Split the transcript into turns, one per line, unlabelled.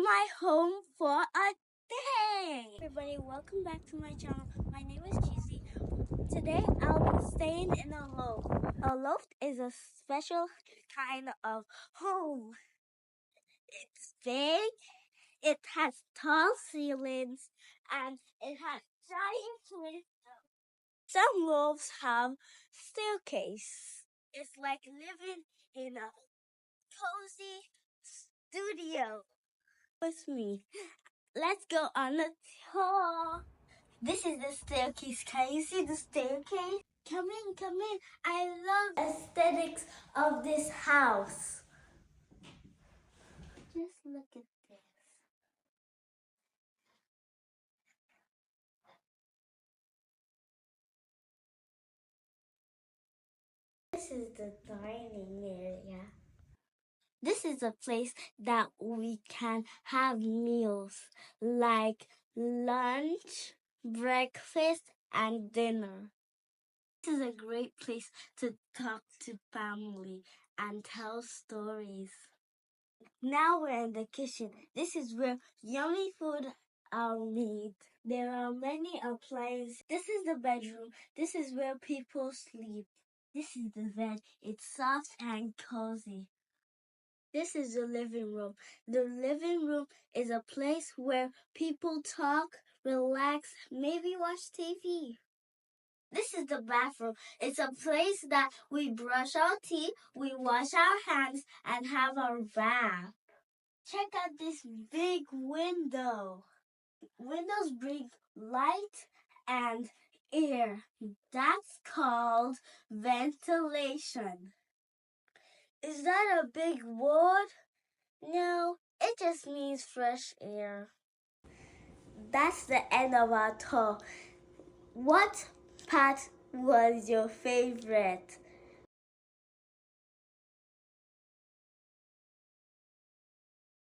my home for a day. Everybody, welcome back to my channel. My name is Cheesy. Today I'll be staying in a loft. A loft is a special kind of home. It's big, it has tall ceilings, and it has giant windows. Some lofts have staircase. It's like living in a cozy studio. With me. Let's go on a tour. This is the staircase. Can you see the staircase? Come in, come in. I love the aesthetics of this house. Just look at this. This is the dining area. This is a place that we can have meals like lunch, breakfast, and dinner. This is a great place to talk to family and tell stories. Now we're in the kitchen. This is where yummy food are made. There are many appliances. This is the bedroom. This is where people sleep. This is the bed. It's soft and cozy. This is the living room. The living room is a place where people talk, relax, maybe watch TV. This is the bathroom. It's a place that we brush our teeth, we wash our hands, and have our bath. Check out this big window. Windows bring light and air. That's called ventilation. Is that a big word? No, it just means fresh air. That's the end of our tour. What part was your favorite?